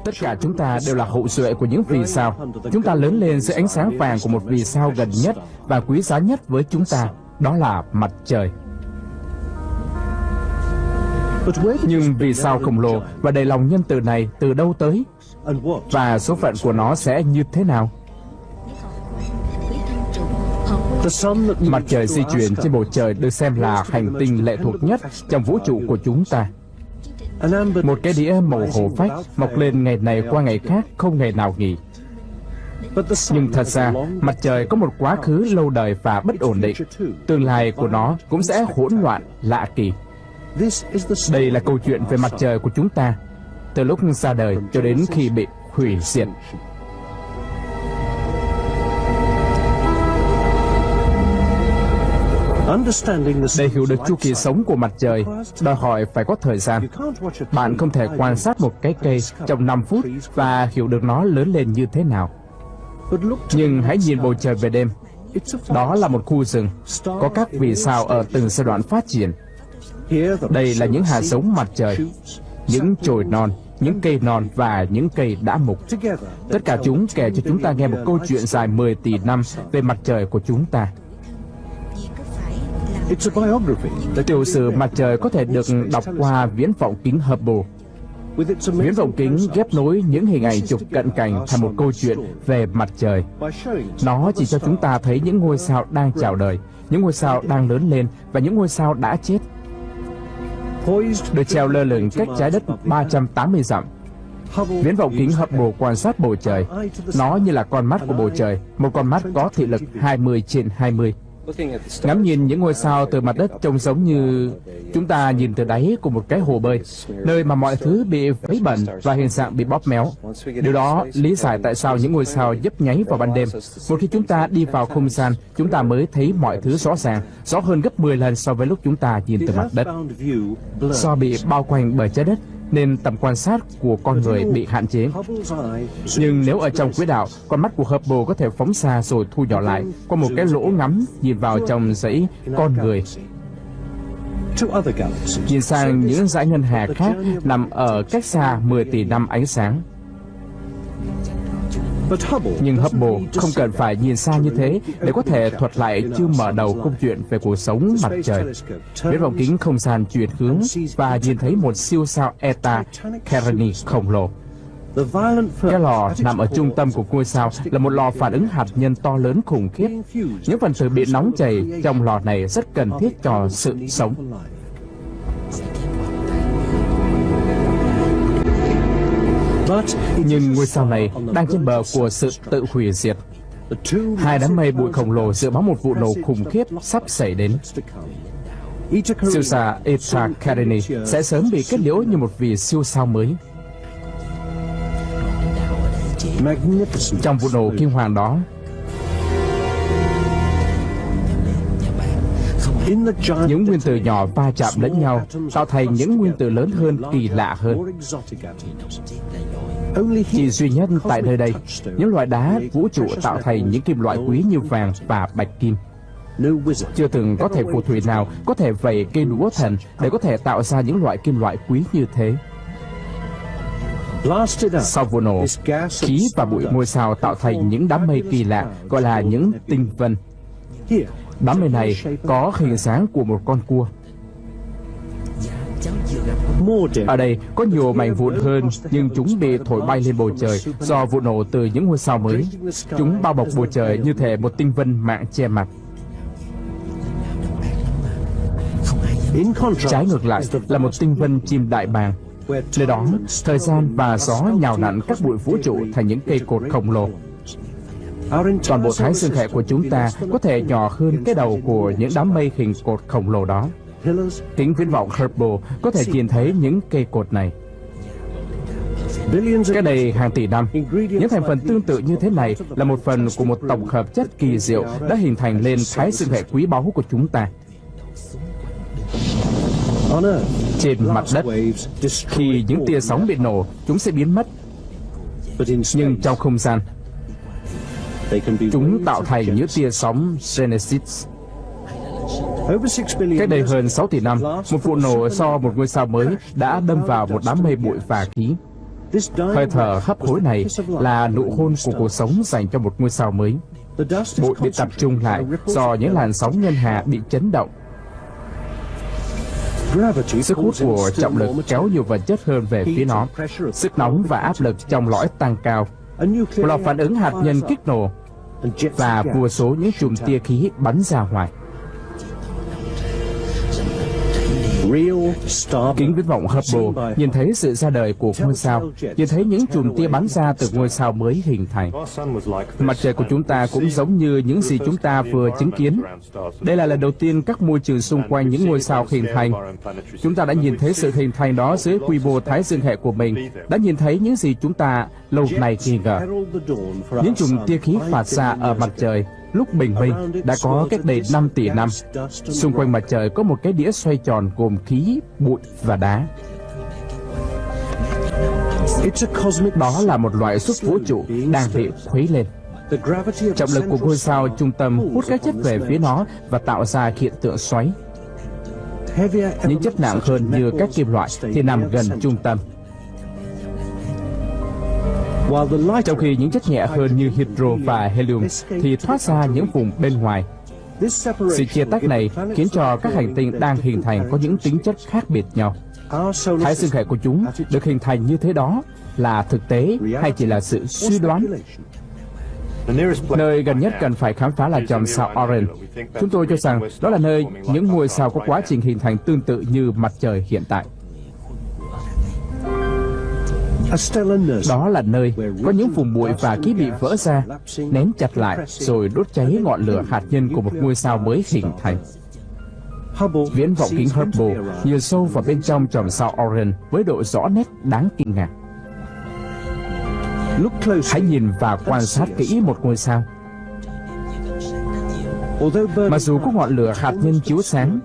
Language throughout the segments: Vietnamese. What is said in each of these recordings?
Tất cả chúng ta đều là hậu duệ của những vì sao. Chúng ta lớn lên dưới ánh sáng vàng của một vì sao gần nhất và quý giá nhất với chúng ta, đó là mặt trời. Nhưng vì sao khổng lồ và đầy lòng nhân từ này từ đâu tới? Và số phận của nó sẽ như thế nào? Mặt trời di chuyển trên bầu trời được xem là hành tinh lệ thuộc nhất trong vũ trụ của chúng ta. Một cái đĩa màu hổ phách mọc lên ngày này qua ngày khác, không ngày nào nghỉ. Nhưng thật ra, mặt trời có một quá khứ lâu đời và bất ổn định. Tương lai của nó cũng sẽ hỗn loạn, lạ kỳ. Đây là câu chuyện về mặt trời của chúng ta, từ lúc ra đời cho đến khi bị hủy diệt. Để hiểu được chu kỳ sống của mặt trời, đòi hỏi phải có thời gian. Bạn không thể quan sát một cái cây trong 5 phút và hiểu được nó lớn lên như thế nào. Nhưng hãy nhìn bầu trời về đêm. Đó là một khu rừng, có các vì sao ở từng giai đoạn phát triển. Đây là những hạt giống mặt trời, những chồi non, những cây non và những cây đã mục. Tất cả chúng kể cho chúng ta nghe một câu chuyện dài 10 tỷ năm về mặt trời của chúng ta. Tiểu sử mặt trời có thể được đọc qua viễn vọng kính Hubble. Viễn vọng kính ghép nối những hình ảnh chụp cận cảnh thành một câu chuyện về mặt trời. Nó chỉ cho chúng ta thấy những ngôi sao đang chào đời, những ngôi sao đang lớn lên và những ngôi sao đã chết. Được treo lơ lửng cách trái đất 380 dặm. Viễn vọng kính Hubble quan sát bầu trời. Nó như là con mắt của bầu trời, một con mắt có thị lực 20/20. Ngắm nhìn những ngôi sao từ mặt đất trông giống như chúng ta nhìn từ đáy của một cái hồ bơi, nơi mà mọi thứ bị vấy bẩn và hình dạng bị bóp méo. Điều đó lý giải tại sao những ngôi sao nhấp nháy vào ban đêm. Một khi chúng ta đi vào không gian, chúng ta mới thấy mọi thứ rõ ràng, rõ hơn gấp 10 lần so với lúc chúng ta nhìn từ mặt đất. Do bị bao quanh bởi trái đất, nên tầm quan sát của con người bị hạn chế. Nhưng nếu ở trong quỹ đạo, con mắt của Hubble có thể phóng xa rồi thu nhỏ lại qua một cái lỗ ngắm nhìn vào trong dãy con người, nhìn sang những dải ngân hà khác nằm ở cách xa 10 tỷ năm ánh sáng. Nhưng Hubble không cần phải nhìn xa như thế để có thể thuật lại chương mở đầu câu chuyện về cuộc sống mặt trời. Viễn vọng kính không gian chuyển hướng và nhìn thấy một siêu sao Eta Carini khổng lồ. Cái lò nằm ở trung tâm của ngôi sao là một lò phản ứng hạt nhân to lớn khủng khiếp. Những phần tử bị nóng chảy trong lò này rất cần thiết cho sự sống. Nhưng ngôi sao này đang trên bờ của sự tự hủy diệt. Hai đám mây bụi khổng lồ dự báo một vụ nổ khủng khiếp sắp xảy đến. Siêu sao Eta Carini sẽ sớm bị kết liễu như một vì siêu sao mới. Trong vụ nổ kinh hoàng đó, những nguyên tử nhỏ va chạm lẫn nhau, tạo thành những nguyên tử lớn hơn, kỳ lạ hơn. Chỉ duy nhất tại nơi đây, những loại đá vũ trụ tạo thành những kim loại quý như vàng và bạch kim. Chưa từng có thể phù thủy nào có thể vẩy cây đũa thần để có thể tạo ra những loại kim loại quý như thế. Sau vụ nổ, khí và bụi ngôi sao tạo thành những đám mây kỳ lạ gọi là những tinh vân. Đám mây này có hình dáng của một con cua. Ở đây có nhiều mảnh vụn hơn, nhưng chúng bị thổi bay lên bầu trời do vụ nổ từ những ngôi sao mới. Chúng bao bọc bầu trời như thể một tinh vân mạng che mặt. Trái ngược lại là một tinh vân chim đại bàng. Nơi đó, thời gian và gió nhào nặn các bụi vũ trụ thành những cây cột khổng lồ. Toàn bộ thái dương hệ của chúng ta có thể nhỏ hơn cái đầu của những đám mây hình cột khổng lồ đó. Kính viễn vọng Hubble có thể nhìn thấy những cây cột này. Cách đây hàng tỷ năm, những thành phần tương tự như thế này là một phần của một tổng hợp chất kỳ diệu đã hình thành lên thái dương hệ quý báu của chúng ta. Trên mặt đất, khi những tia sóng bị nổ, chúng sẽ biến mất. Nhưng trong không gian, chúng tạo thành những tia sóng Genesis. Cách đây hơn 6 tỷ năm, một vụ nổ do một ngôi sao mới đã đâm vào một đám mây bụi và khí. Hơi thở hấp hối này là nụ hôn của cuộc sống dành cho một ngôi sao mới. Bụi bị tập trung lại do những làn sóng ngân hà bị chấn động. Sức hút của trọng lực kéo nhiều vật chất hơn về phía nó. Sức nóng và áp lực trong lõi tăng cao. Một lò phản ứng hạt nhân kích nổ và vô số những chùm tia khí bắn ra ngoài. Kính viễn vọng Hubble nhìn thấy sự ra đời của ngôi sao, nhìn thấy những chùm tia bắn ra từ ngôi sao mới hình thành. Mặt trời của chúng ta cũng giống như những gì chúng ta vừa chứng kiến. Đây là lần đầu tiên các môi trường xung quanh những ngôi sao hình thành. Chúng ta đã nhìn thấy sự hình thành đó dưới quy mô thái dương hệ của mình, đã nhìn thấy những gì chúng ta lâu nay nghi ngờ. Những chùm tia khí phạt ra ở mặt trời lúc bình minh đã có cách đây 5 tỷ năm. Xung quanh mặt trời có một cái đĩa xoay tròn gồm khí, bụi và đá. Đó là một loại xúc vũ trụ đang bị khuấy lên. Trọng lực của ngôi sao trung tâm hút các chất về phía nó và tạo ra hiện tượng xoáy. Những chất nặng hơn như các kim loại thì nằm gần trung tâm, trong khi những chất nhẹ hơn như hydro và helium thì thoát ra những vùng bên ngoài. Sự chia tách này khiến cho các hành tinh đang hình thành có những tính chất khác biệt nhau. Thái dương hệ của chúng được hình thành như thế đó là thực tế hay chỉ là sự suy đoán? Nơi gần nhất cần phải khám phá là chòm sao Orion. Chúng tôi cho rằng đó là nơi những ngôi sao có quá trình hình thành tương tự như mặt trời hiện tại. Đó là nơi có những vùng bụi và khí bị vỡ ra, nén chặt lại rồi đốt cháy ngọn lửa hạt nhân của một ngôi sao mới hình thành. Viễn vọng kính Hubble nhìn sâu vào bên trong chòm sao Orion với độ rõ nét đáng kinh ngạc. Hãy nhìn và quan sát kỹ một ngôi sao. Mặc dù có ngọn lửa hạt nhân chiếu sáng,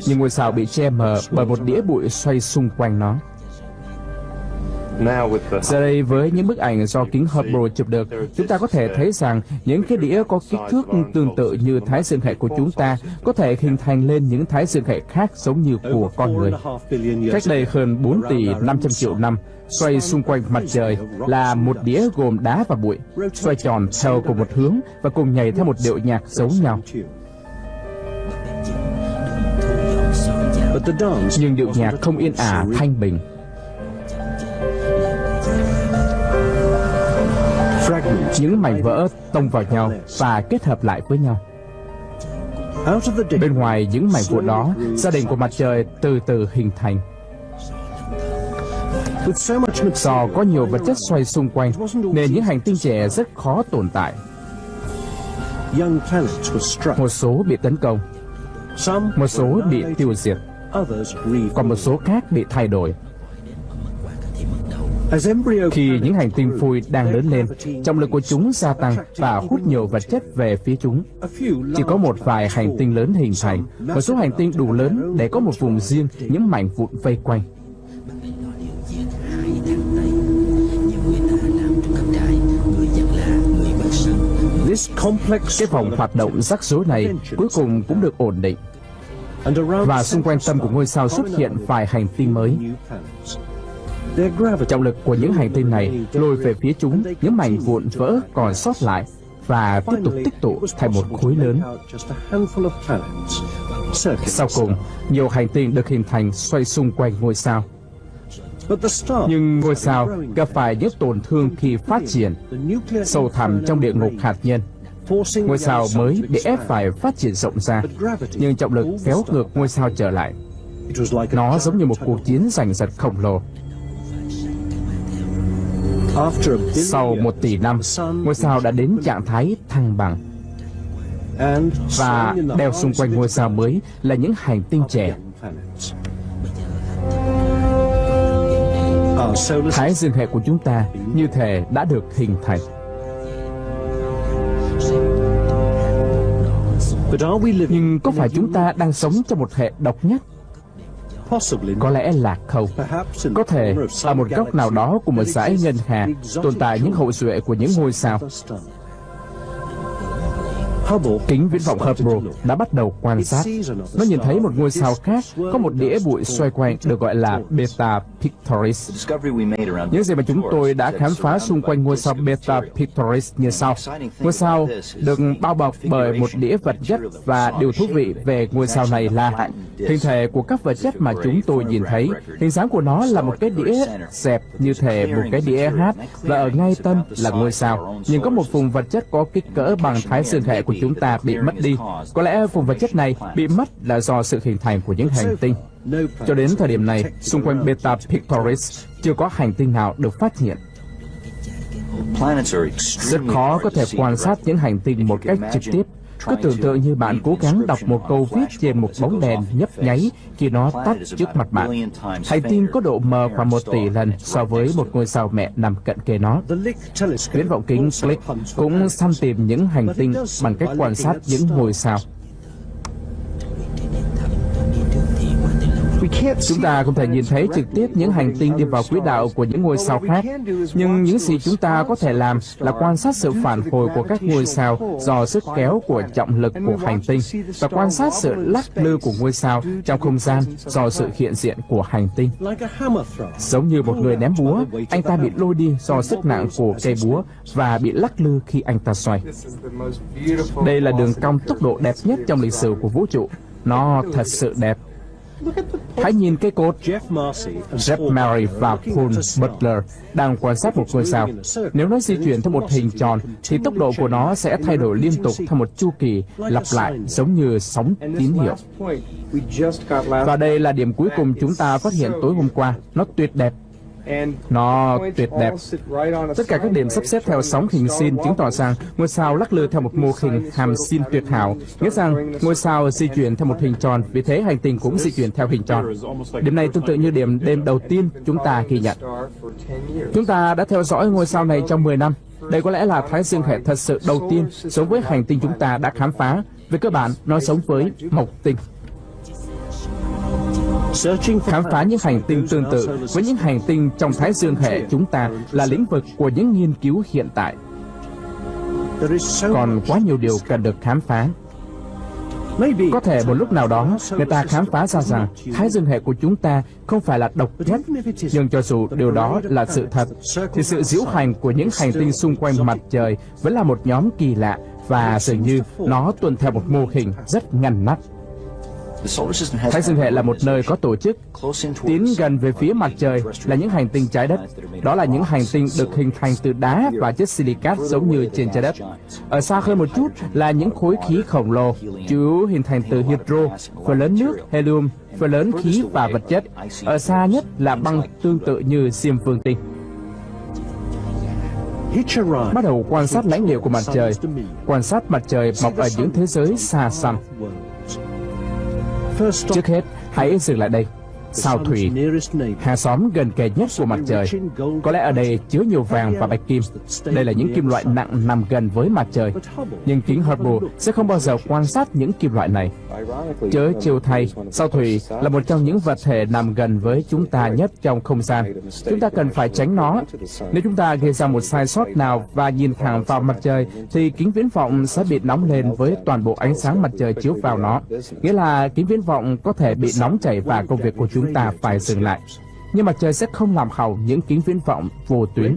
nhưng ngôi sao bị che mờ bởi một đĩa bụi xoay xung quanh nó. Giờ đây, với những bức ảnh do kính Hubble chụp được, chúng ta có thể thấy rằng những cái đĩa có kích thước tương tự như thái dương hệ của chúng ta có thể hình thành lên những thái dương hệ khác giống như của con người. Cách đây hơn 4 tỷ 500 triệu năm, xoay xung quanh mặt trời là một đĩa gồm đá và bụi, xoay tròn theo cùng một hướng và cùng nhảy theo một điệu nhạc giống nhau. Nhưng điệu nhạc không yên ả thanh bình. Những mảnh vỡ tông vào nhau và kết hợp lại với nhau. Bên ngoài những mảnh vụn đó, gia đình của mặt trời từ từ hình thành. Do có nhiều vật chất xoay xung quanh nên những hành tinh trẻ rất khó tồn tại. Một số bị tấn công, một số bị tiêu diệt, còn một số khác bị thay đổi. Khi những hành tinh phôi đang lớn lên, trọng lực của chúng gia tăng và hút nhiều vật chất về phía chúng. Chỉ có một vài hành tinh lớn hình thành, một số hành tinh đủ lớn để có một vùng riêng những mảnh vụn vây quanh. Cái vòng hoạt động rắc rối này cuối cùng cũng được ổn định. Và xung quanh tâm của ngôi sao xuất hiện vài hành tinh mới. Trọng lực của những hành tinh này lôi về phía chúng những mảnh vụn vỡ còn sót lại và tiếp tục tích tụ thành một khối lớn. Sau cùng, nhiều hành tinh được hình thành xoay xung quanh ngôi sao. Nhưng ngôi sao gặp phải những tổn thương khi phát triển, sâu thẳm trong địa ngục hạt nhân. Ngôi sao mới bị ép phải phát triển rộng ra, nhưng trọng lực kéo ngược ngôi sao trở lại. Nó giống như một cuộc chiến giành giật khổng lồ. Sau 1 tỷ năm, ngôi sao đã đến trạng thái thăng bằng. Và đeo xung quanh ngôi sao mới là những hành tinh trẻ. Thái dương hệ của chúng ta như thể đã được hình thành. Nhưng có phải chúng ta đang sống trong một hệ độc nhất? Có lẽ là không. Có thể ở một góc nào đó của một dải ngân hà tồn tại những hậu duệ của những ngôi sao. Kính viễn vọng Hubble đã bắt đầu quan sát. Nó nhìn thấy một ngôi sao khác có một đĩa bụi xoay quanh được gọi là Beta Pictoris. Những gì mà chúng tôi đã khám phá xung quanh ngôi sao Beta Pictoris như sau. Ngôi sao được bao bọc bởi một đĩa vật chất, và điều thú vị về ngôi sao này là hình thể của các vật chất mà chúng tôi nhìn thấy. Hình dáng của nó là một cái đĩa xẹp như thể một cái đĩa hát, và ở ngay tâm là ngôi sao. Nhưng có một vùng vật chất có kích cỡ bằng thái dương hệ của chúng ta bị mất đi. Có lẽ vùng vật chất này bị mất là do sự hình thành của những hành tinh. Cho đến thời điểm này, xung quanh Beta Pictoris chưa có hành tinh nào được phát hiện. Rất khó có thể quan sát những hành tinh một cách trực tiếp. Cứ tưởng tượng như bạn cố gắng đọc một câu viết trên một bóng đèn nhấp nháy khi nó tắt trước mặt bạn. Hành tinh có độ mờ khoảng 1 tỷ lần so với một ngôi sao mẹ nằm cận kề nó. Viễn vọng kính Lick cũng săn tìm những hành tinh bằng cách quan sát những ngôi sao. Chúng ta không thể nhìn thấy trực tiếp những hành tinh đi vào quỹ đạo của những ngôi sao khác, nhưng những gì chúng ta có thể làm là quan sát sự phản hồi của các ngôi sao do sức kéo của trọng lực của hành tinh, và quan sát sự lắc lư của ngôi sao trong không gian do sự hiện diện của hành tinh. Giống như một người ném búa, anh ta bị lôi đi do sức nặng của cây búa và bị lắc lư khi anh ta xoay. Đây là đường cong tốc độ đẹp nhất trong lịch sử của vũ trụ. Nó thật sự đẹp. Hãy nhìn cây cột. Jeff Murray và Paul Butler đang quan sát một ngôi sao. Nếu nó di chuyển theo một hình tròn, thì tốc độ của nó sẽ thay đổi liên tục theo một chu kỳ lặp lại, giống như sóng tín hiệu. Và đây là điểm cuối cùng chúng ta phát hiện tối hôm qua. Nó tuyệt đẹp. Nó tuyệt đẹp. Tất cả các điểm sắp xếp theo sóng hình sin chứng tỏ rằng ngôi sao lắc lư theo một mô hình hàm sin tuyệt hảo, nghĩa rằng ngôi sao di chuyển theo một hình tròn, vì thế hành tinh cũng di chuyển theo hình tròn. Điểm này tương tự như điểm đêm đầu tiên chúng ta ghi nhận. Chúng ta đã theo dõi ngôi sao này trong 10 năm. Đây có lẽ là thái dương hệ thật sự đầu tiên sống với hành tinh chúng ta đã khám phá. Về cơ bản, nó sống với mộc tinh. Khám phá những hành tinh tương tự với những hành tinh trong thái dương hệ chúng ta là lĩnh vực của những nghiên cứu hiện tại. Còn quá nhiều điều cần được khám phá. Có thể một lúc nào đó người ta khám phá ra rằng thái dương hệ của chúng ta không phải là độc nhất, nhưng cho dù điều đó là sự thật, thì sự diễu hành của những hành tinh xung quanh mặt trời vẫn là một nhóm kỳ lạ, và dường như nó tuân theo một mô hình rất ngăn nắp. Thái dương hệ là một nơi có tổ chức. Tiến gần về phía mặt trời là những hành tinh trái đất. Đó là những hành tinh được hình thành từ đá và chất silicat giống như trên trái đất. Ở xa hơn một chút là những khối khí khổng lồ, chủ yếu hình thành từ hydro, phần lớn nước, helium, phần lớn khí và vật chất. Ở xa nhất là băng tương tự như Diêm Vương tinh. Bắt đầu quan sát lãnh địa của mặt trời. Quan sát mặt trời mọc ở những thế giới xa xăm. Trước hết, hãy dừng lại đây. Sao Thủy, hàng xóm gần kề nhất của mặt trời. Có lẽ ở đây chứa nhiều vàng và bạch kim. Đây là những kim loại nặng nằm gần với mặt trời. Nhưng kính Hubble sẽ không bao giờ quan sát những kim loại này. Chớ trêu thay, sao Thủy là một trong những vật thể nằm gần với chúng ta nhất trong không gian. Chúng ta cần phải tránh nó. Nếu chúng ta gây ra một sai sót nào và nhìn thẳng vào mặt trời, thì kính viễn vọng sẽ bị nóng lên với toàn bộ ánh sáng mặt trời chiếu vào nó. Nghĩa là kính viễn vọng có thể bị nóng chảy và công việc của chúng ta phải dừng lại. Nhưng mặt trời sẽ không làm hỏng những kính viễn vọng vô tuyến.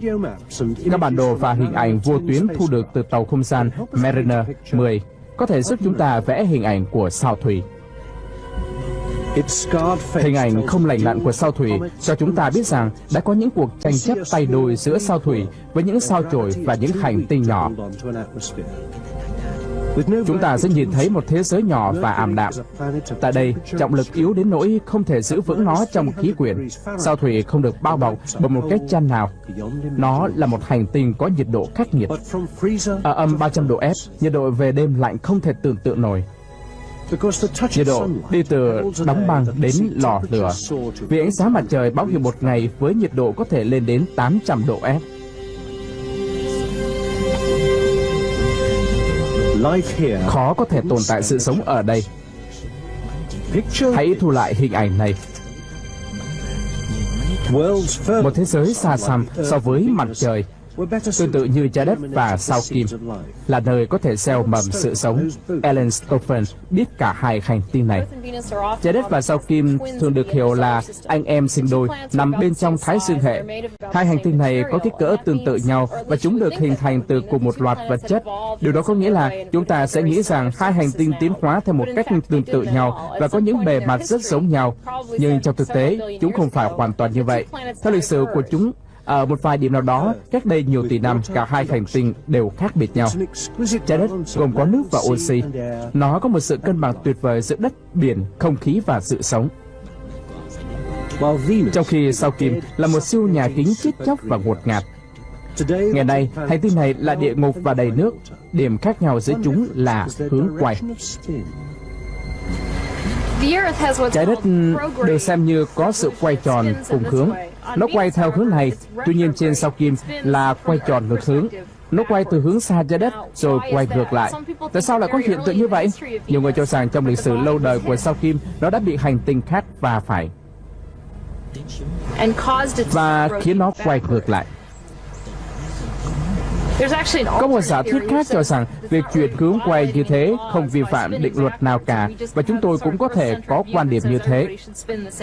Các bản đồ và hình ảnh vô tuyến thu được từ tàu không gian Mariner 10 có thể giúp chúng ta vẽ hình ảnh của sao Thủy. Hình ảnh không lành lặn của sao Thủy cho chúng ta biết rằng đã có những cuộc tranh chấp tay đôi giữa sao Thủy với những sao chổi và những hành tinh nhỏ. Chúng ta sẽ nhìn thấy một thế giới nhỏ và ảm đạm. Tại đây, trọng lực yếu đến nỗi không thể giữ vững nó trong khí quyển. Sao Thủy không được bao bọc bởi một cái chăn nào. Nó là một hành tinh có nhiệt độ khắc nghiệt. Ở âm 300 độ F, nhiệt độ về đêm lạnh không thể tưởng tượng nổi. Nhiệt độ đi từ đóng băng đến lò lửa. Vì ánh sáng mặt trời báo hiệu một ngày với nhiệt độ có thể lên đến 800 độ F. Khó có thể tồn tại sự sống ở đây. Hãy thu lại hình ảnh này. Một thế giới xa xăm so với mặt trời. tương tự như trái đất và sao Kim, là nơi có thể gieo mầm sự sống. Ellen Stofan biết cả hai hành tinh này. Trái đất và sao Kim thường được hiểu là anh em sinh đôi, nằm bên trong Thái Dương hệ. Hai hành tinh này có kích cỡ tương tự nhau và chúng được hình thành từ cùng một loạt vật chất. Điều đó có nghĩa là chúng ta sẽ nghĩ rằng hai hành tinh tiến hóa theo một cách tương tự nhau và có những bề mặt rất giống nhau. Nhưng trong thực tế, chúng không phải hoàn toàn như vậy. Theo lịch sử của chúng, ở một vài điểm nào đó, cách đây nhiều tỷ năm, cả hai hành tinh đều khác biệt nhau. Trái đất gồm có nước và oxy. Nó có một sự cân bằng tuyệt vời giữa đất, biển, không khí và sự sống. Trong khi sao Kim là một siêu nhà kính chết chóc và ngột ngạt. Ngày nay, hành tinh này là địa ngục và đầy nước. Điểm khác nhau giữa chúng là hướng quay. Trái đất được xem như có sự quay tròn cùng hướng. Nó quay theo hướng này, tuy nhiên trên sao Kim là quay tròn ngược hướng. Nó quay từ hướng xa trái đất rồi quay ngược lại. Tại sao lại có hiện tượng như vậy? Nhiều người cho rằng trong lịch sử lâu đời của sao Kim, nó đã bị hành tinh khác va phải và khiến nó quay ngược lại. Có một giả thuyết khác cho rằng việc chuyển hướng quay như thế không vi phạm định luật nào cả, và chúng tôi cũng có thể có quan điểm như thế.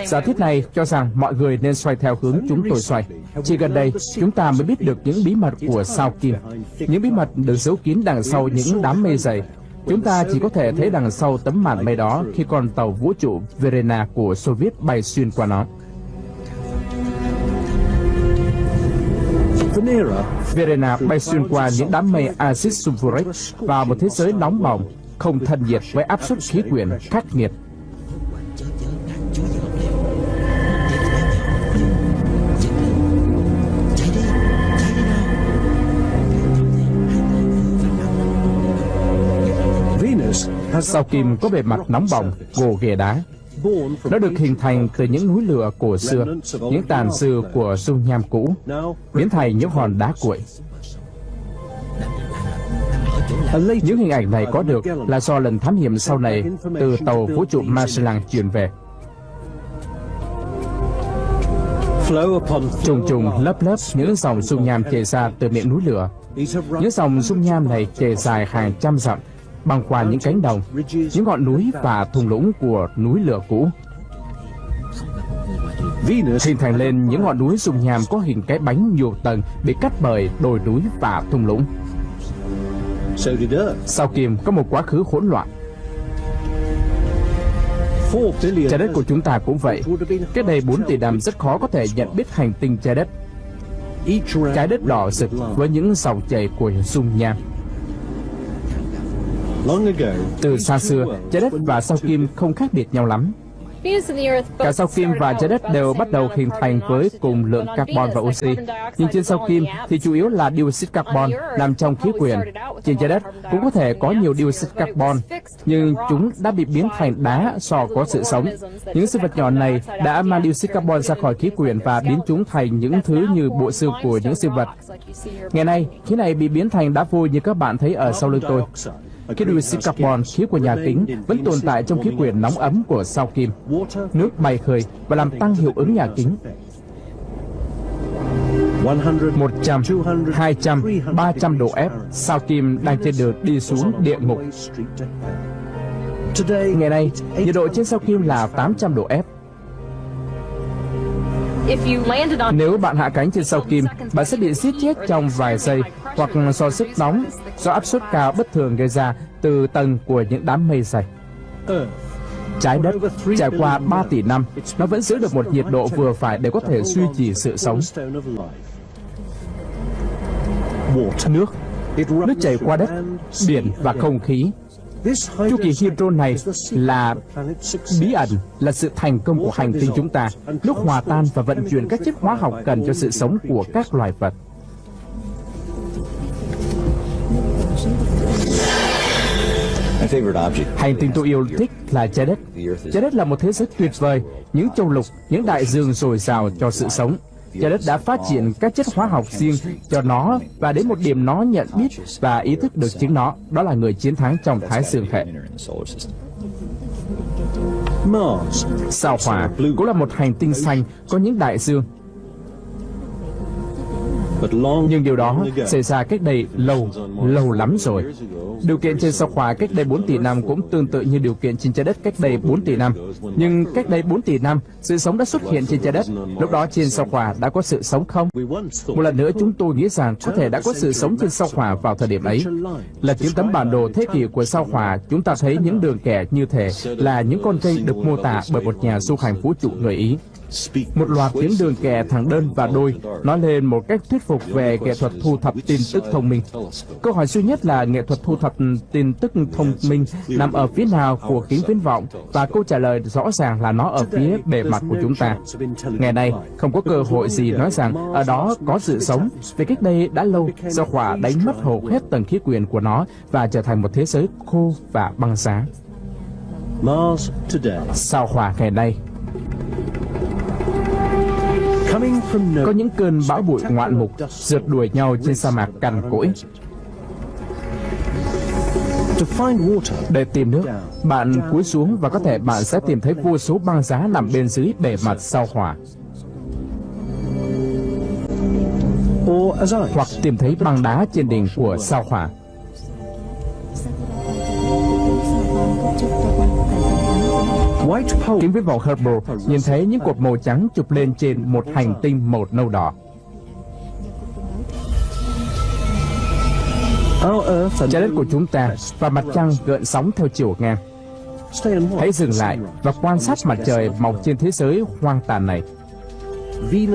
Giả thuyết này cho rằng mọi người nên xoay theo hướng chúng tôi xoay. Chỉ gần đây, chúng ta mới biết được những bí mật của sao Kim. Những bí mật được giấu kín đằng sau những đám mây dày. Chúng ta chỉ có thể thấy đằng sau tấm màn mây đó khi con tàu vũ trụ Venera của Xô Viết bay xuyên qua nó. Venera bay xuyên qua những đám mây axit sulfuric vào một thế giới nóng bỏng, không thân nhiệt với áp suất khí quyển khắc nghiệt. Sao Kim có bề mặt nóng bỏng, gồ ghề đá. Nó được hình thành từ những núi lửa cổ xưa, những tàn dư của dung nham cũ, biến thành những hòn đá cuội. Những hình ảnh này có được là do lần thám hiểm sau này từ tàu vũ trụ Magellan truyền về. Trùng trùng lớp lớp những dòng dung nham chảy ra từ miệng núi lửa. Những dòng dung nham này chảy dài hàng trăm dặm, băng qua những cánh đồng, những ngọn núi và thung lũng của núi lửa cũ, hình thành lên những ngọn núi dung nham có hình cái bánh nhiều tầng bị cắt bởi đồi núi và thung lũng. Sao Kim có một quá khứ hỗn loạn. Trái đất của chúng ta cũng vậy. Cách đây 4 tỷ năm rất khó có thể nhận biết hành tinh trái đất. Trái đất đỏ rực với những dòng chảy của dung nham. Từ xa xưa, trái đất và sao Kim không khác biệt nhau lắm. Cả sao Kim và trái đất đều bắt đầu hình thành với cùng lượng carbon và oxy. Nhưng trên sao Kim thì chủ yếu là dioxide carbon nằm trong khí quyển. Trên trái đất cũng có thể có nhiều dioxide carbon, nhưng chúng đã bị biến thành đá do có sự sống. Những sinh vật nhỏ này đã mang dioxide carbon ra khỏi khí quyển và biến chúng thành những thứ như bộ xương của những sinh vật. Ngày nay, khí này bị biến thành đá vôi như các bạn thấy ở sau lưng tôi. Khí dioxide carbon, khí của nhà kính, vẫn tồn tại trong khí quyển nóng ấm của sao Kim. Nước bay khơi và làm tăng hiệu ứng nhà kính. 100, 200, 300 độ F, sao Kim đang trên đường đi xuống địa ngục. Ngày nay, nhiệt độ trên sao Kim là 800 độ F. Nếu bạn hạ cánh trên sao Kim, bạn sẽ bị giết chết trong vài giây, hoặc do sức nóng, do áp suất cao bất thường gây ra từ tầng của những đám mây dày. Trái đất trải qua 3 tỷ năm, nó vẫn giữ được một nhiệt độ vừa phải để có thể duy trì sự sống. Nước chảy qua đất, biển và không khí. Chu kỳ hydro này là bí ẩn, là sự thành công của hành tinh chúng ta. Nước hòa tan và vận chuyển các chất hóa học cần cho sự sống của các loài vật. Hành tinh tôi yêu thích là trái đất. Trái đất là một thế giới tuyệt vời, những châu lục, những đại dương dồi dào cho sự sống. Trái đất đã phát triển các chất hóa học riêng cho nó, và đến một điểm nó nhận biết và ý thức được chính nó, đó là người chiến thắng trong Thái Dương hệ. Sao Hỏa cũng là một hành tinh xanh có những đại dương. Nhưng điều đó xảy ra cách đây lâu lắm rồi. Điều kiện trên sao Hỏa cách đây 4 tỷ năm cũng tương tự như điều kiện trên trái đất cách đây 4 tỷ năm. Nhưng cách đây 4 tỷ năm, sự sống đã xuất hiện trên trái đất. Lúc đó trên sao Hỏa đã có sự sống không? Một lần nữa chúng tôi nghĩ rằng có thể đã có sự sống trên sao Hỏa vào thời điểm ấy. Là những tấm bản đồ thế kỷ của sao Hỏa, chúng ta thấy những đường kẻ như thể là những con cây được mô tả bởi một nhà du hành vũ trụ người Ý. Một loạt những đường kẻ thẳng đơn và đôi nói lên một cách thuyết phục về nghệ thuật thu thập tin tức thông minh. Câu hỏi duy nhất là nghệ thuật thu thập tin tức thông minh nằm ở phía nào của kính viễn vọng, và câu trả lời rõ ràng là nó ở phía bề mặt của chúng ta. Ngày nay, không có cơ hội gì nói rằng ở đó có sự sống, vì cách đây đã lâu, sao Hỏa đánh mất hầu hết tầng khí quyển của nó và trở thành một thế giới khô và băng giá. Sao Hỏa ngày nay có những cơn bão bụi ngoạn mục rượt đuổi nhau trên sa mạc cằn cỗi. Để tìm nước, bạn cúi xuống và có thể bạn sẽ tìm thấy vô số băng giá nằm bên dưới bề mặt sao Hỏa. Hoặc tìm thấy băng đá trên đỉnh của sao Hỏa. Kính viễn vọng Hubble nhìn thấy những cột màu trắng chụp lên trên một hành tinh màu nâu đỏ. Trái đất của chúng ta và mặt trăng gợn sóng theo chiều ngang. Hãy dừng lại và quan sát mặt trời mọc trên thế giới hoang tàn này.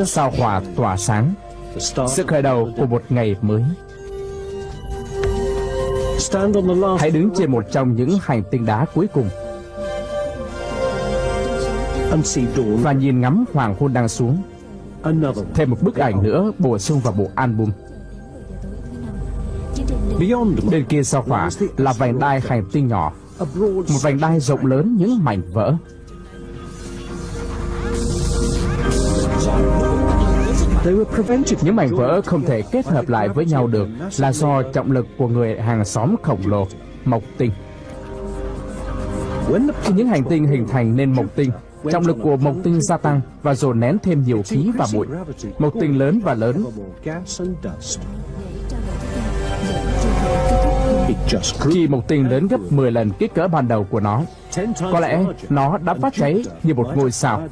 Sao Hỏa tỏa sáng, sự khởi đầu của một ngày mới. Hãy đứng trên một trong những hành tinh đá cuối cùng và nhìn ngắm hoàng hôn đang xuống. Thêm một bức ảnh nữa bổ sung vào bộ album. Bên kia sao Hỏa là vành đai hành tinh nhỏ, một vành đai rộng lớn những mảnh vỡ. Những mảnh vỡ không thể kết hợp lại với nhau được là do trọng lực của người hàng xóm khổng lồ, Mộc Tinh. Khi những hành tinh hình thành nên Mộc Tinh, trọng lực của Mộc Tinh gia tăng và dồn nén thêm nhiều khí và bụi. Mộc Tinh lớn và lớn. Khi Mộc Tinh lớn gấp 10 lần kích cỡ ban đầu của nó, có lẽ nó đã phát cháy như một ngôi sao.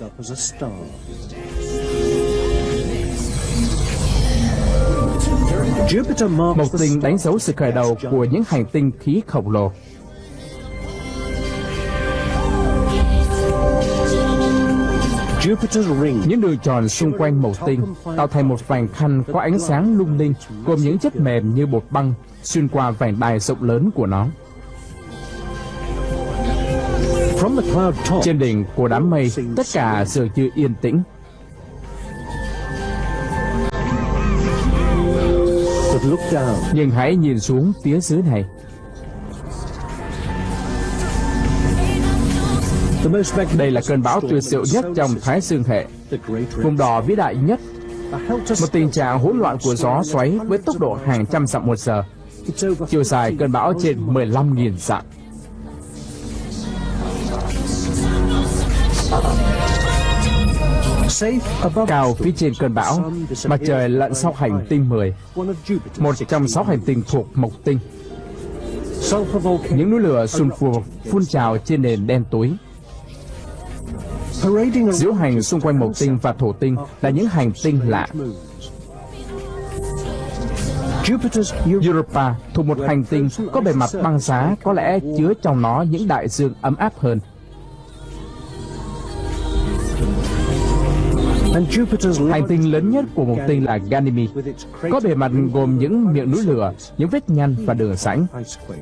Mộc Tinh đánh dấu sự khởi đầu của những hành tinh khí khổng lồ. Những đường tròn xung quanh Mộc Tinh tạo thành một vành khăn có ánh sáng lung linh, gồm những chất mềm như bột băng xuyên qua vành đai rộng lớn của nó. Trên đỉnh của đám mây, tất cả dường như yên tĩnh. Nhưng hãy nhìn xuống phía dưới này. Đây là cơn bão tuyệt diệu nhất trong Thái Dương hệ, vùng đỏ vĩ đại nhất. Một tình trạng hỗn loạn của gió xoáy với tốc độ hàng trăm dặm một giờ. Chiều dài cơn bão trên 15.000 dặm. Cao phía trên cơn bão, mặt trời lặn sau hành tinh 10, một trong 6 hành tinh thuộc Mộc Tinh. Những núi lửa sulfur phun trào trên nền đen tối. Diễu hành xung quanh Mộc Tinh và Thổ Tinh là những hành tinh lạ. Europa thuộc một hành tinh có bề mặt băng giá, có lẽ chứa trong nó những đại dương ấm áp hơn. Hành tinh lớn nhất của Mộc Tinh là Ganymede, có bề mặt gồm những miệng núi lửa, những vết nhăn và đường rãnh.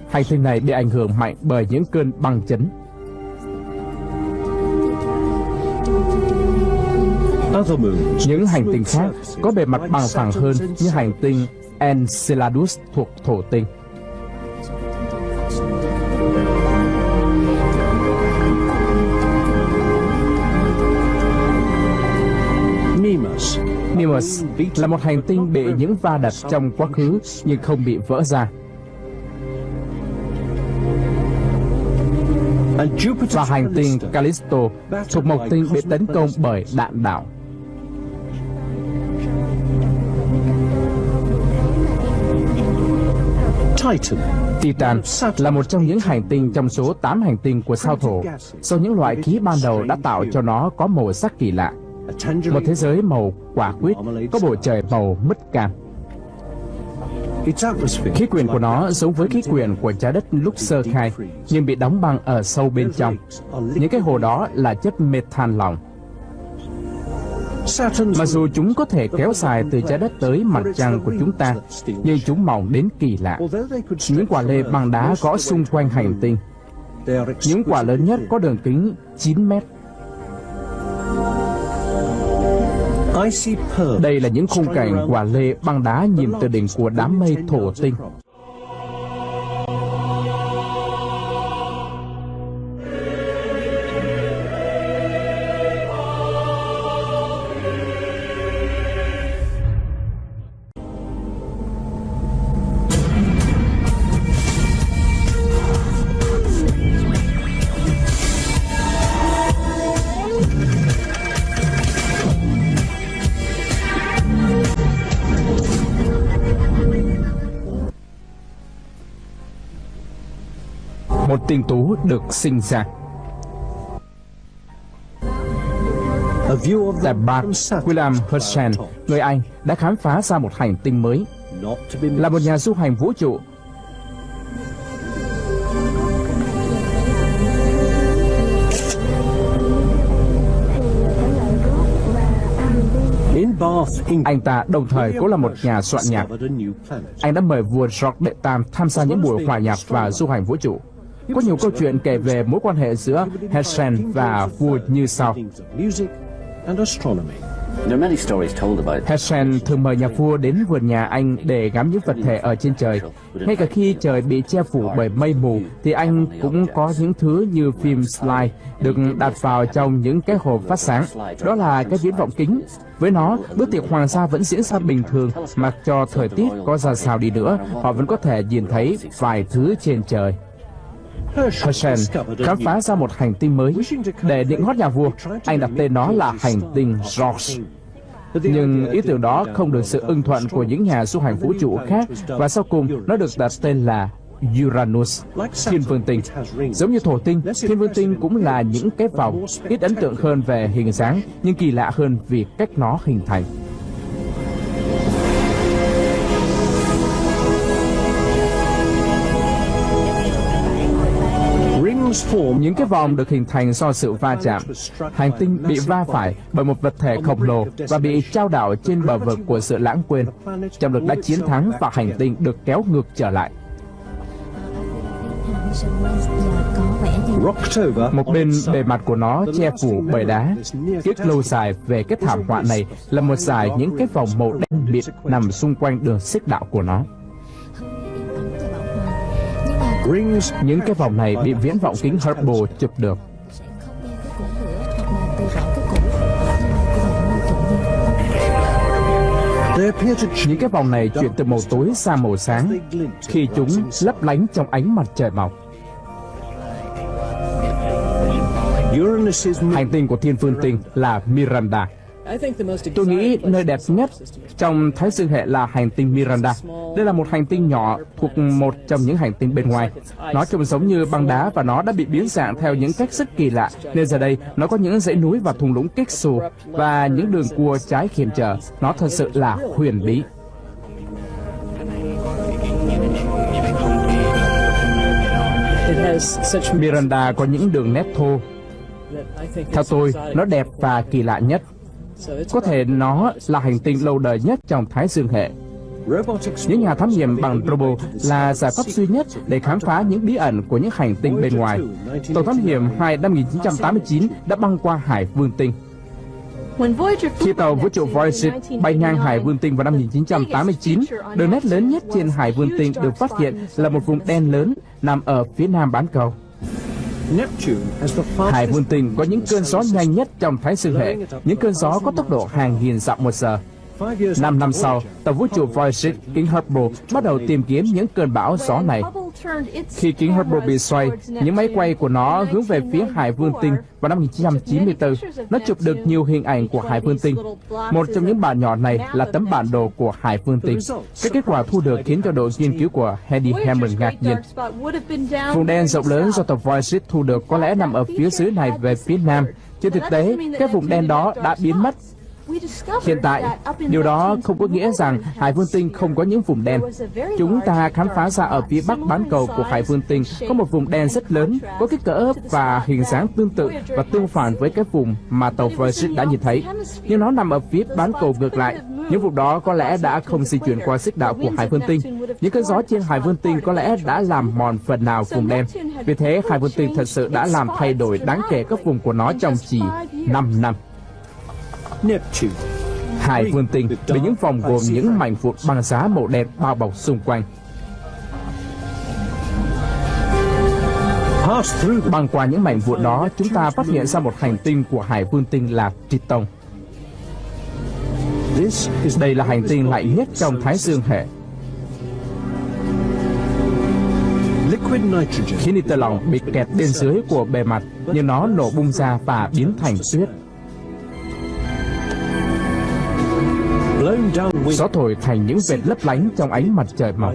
Hành tinh này bị ảnh hưởng mạnh bởi những cơn băng chấn. Những hành tinh khác có bề mặt bằng phẳng hơn như hành tinh Enceladus thuộc Thổ Tinh. Mimas là một hành tinh bị những va đập trong quá khứ nhưng không bị vỡ ra. Và hành tinh Callisto thuộc Mộc Tinh bị tấn công bởi đạn đạo. Titan là một trong những hành tinh trong số 8 hành tinh của sao Thổ. Do những loại khí ban đầu đã tạo cho nó có màu sắc kỳ lạ. Một thế giới màu quả quýt, có bầu trời màu mứt cam. Khí quyển của nó giống với khí quyển của trái đất lúc sơ khai, nhưng bị đóng băng ở sâu bên trong. Những cái hồ đó là chất methan lỏng. Mặc dù chúng có thể kéo dài từ trái đất tới mặt trăng của chúng ta, nhưng chúng mỏng đến kỳ lạ. Những quả lê bằng đá gõ xung quanh hành tinh. Những quả lớn nhất có đường kính 9 mét. Đây là những khung cảnh quả lê băng đá nhìn từ đỉnh của đám mây thổ tinh. Một tinh tú được sinh ra. Tại Bart William Herschel, người Anh đã khám phá ra một hành tinh mới. Là một nhà du hành vũ trụ, anh ta đồng thời cũng là một nhà soạn nhạc. Anh đã mời vua George đệ Tam tham gia những buổi hòa nhạc và du hành vũ trụ. Có nhiều câu chuyện kể về mối quan hệ giữa Herschel và vua như sau. Herschel thường mời nhà vua đến vườn nhà anh để ngắm những vật thể ở trên trời. Ngay cả khi trời bị che phủ bởi mây mù, thì anh cũng có những thứ như phim slide được đặt vào trong những cái hộp phát sáng. Đó là cái viễn vọng kính. Với nó, bữa tiệc hoàng gia vẫn diễn ra bình thường, mặc cho thời tiết có ra sao đi nữa, họ vẫn có thể nhìn thấy vài thứ trên trời. Herschel khám phá ra một hành tinh mới. Để định hót nhà vua, anh đặt tên nó là hành tinh George. Nhưng ý tưởng đó không được sự ưng thuận của những nhà du hành vũ trụ khác, và sau cùng nó được đặt tên là Uranus, thiên vương tinh. Giống như thổ tinh, thiên vương tinh cũng là những cái vòng, ít ấn tượng hơn về hình dáng, nhưng kỳ lạ hơn vì cách nó hình thành. Những cái vòng được hình thành do sự va chạm. Hành tinh bị va phải bởi một vật thể khổng lồ và bị trao đảo trên bờ vực của sự lãng quên. Trọng lực đã chiến thắng và hành tinh được kéo ngược trở lại. Một bên bề mặt của nó che phủ bởi đá. Ký lâu dài về cái thảm họa này là một dải những cái vòng màu đen biệt nằm xung quanh đường xích đạo của nó. Những cái vòng này bị viễn vọng kính Hubble chụp được. Những cái vòng này chuyển từ màu tối sang màu sáng khi chúng lấp lánh trong ánh mặt trời mọc. Hành tinh của thiên vương tinh là Miranda. Tôi nghĩ nơi đẹp nhất trong Thái Dương hệ là hành tinh Miranda. Đây là một hành tinh nhỏ thuộc một trong những hành tinh bên ngoài. Nó trông giống như băng đá và nó đã bị biến dạng theo những cách rất kỳ lạ, nên giờ đây nó có những dãy núi và thung lũng kích xù và những đường cua trái hiểm trở. Nó thật sự là huyền bí. Miranda có những đường nét thô. Theo tôi, nó đẹp và kỳ lạ nhất. Có thể nó là hành tinh lâu đời nhất trong Thái Dương hệ. Những nhà thám hiểm bằng robot là giải pháp duy nhất để khám phá những bí ẩn của những hành tinh bên ngoài. Tàu thám hiểm 2 năm 1989 đã băng qua Hải Vương tinh. Khi tàu vũ trụ Voyager bay ngang Hải Vương tinh vào năm 1989, đường nét lớn nhất trên Hải Vương tinh được phát hiện là một vùng đen lớn nằm ở phía nam bán cầu. Hải Vương tinh có những cơn gió nhanh nhất trong Thái Dương hệ. Những cơn gió có tốc độ hàng nghìn dặm một giờ. 5 năm sau, tàu vũ trụ Voyager kính Hubble bắt đầu tìm kiếm những cơn bão gió này. Khi kính Hubble bị xoay, những máy quay của nó hướng về phía Hải Vương Tinh vào năm 1994. Nó chụp được nhiều hình ảnh của Hải Vương Tinh. Một trong những bản nhỏ này là tấm bản đồ của Hải Vương Tinh. Cái kết quả thu được khiến cho đội nghiên cứu của Hedy Hammond ngạc nhiên. Vùng đen rộng lớn do tàu Voyager thu được có lẽ nằm ở phía dưới này về phía nam. Trên thực tế, cái vùng đen đó đã biến mất. Hiện tại, điều đó không có nghĩa rằng Hải Vương Tinh không có những vùng đen. Chúng ta khám phá ra ở phía bắc bán cầu của Hải Vương Tinh có một vùng đen rất lớn, có kích cỡ và hình dáng tương tự và tương phản với cái vùng mà tàu Voyager đã nhìn thấy. Nhưng nó nằm ở phía bán cầu ngược lại. Những vùng đó có lẽ đã không di chuyển qua xích đạo của Hải Vương Tinh. Những cơn gió trên Hải Vương Tinh có lẽ đã làm mòn phần nào vùng đen. Vì thế, Hải Vương Tinh thật sự đã làm thay đổi đáng kể các vùng của nó trong chỉ 5 năm. Hải Vương Tinh bị những vòng gồm những mảnh vụn băng giá màu đen bao bọc xung quanh. Băng qua những mảnh vụn đó, chúng ta phát hiện ra một hành tinh của Hải Vương Tinh là Triton. Đây là hành tinh lạnh nhất trong Thái Dương hệ. Khí nitơ lỏng bị kẹt bên dưới của bề mặt, nhưng nó nổ bung ra và biến thành tuyết. Gió thổi thành những vệt lấp lánh trong ánh mặt trời mọc.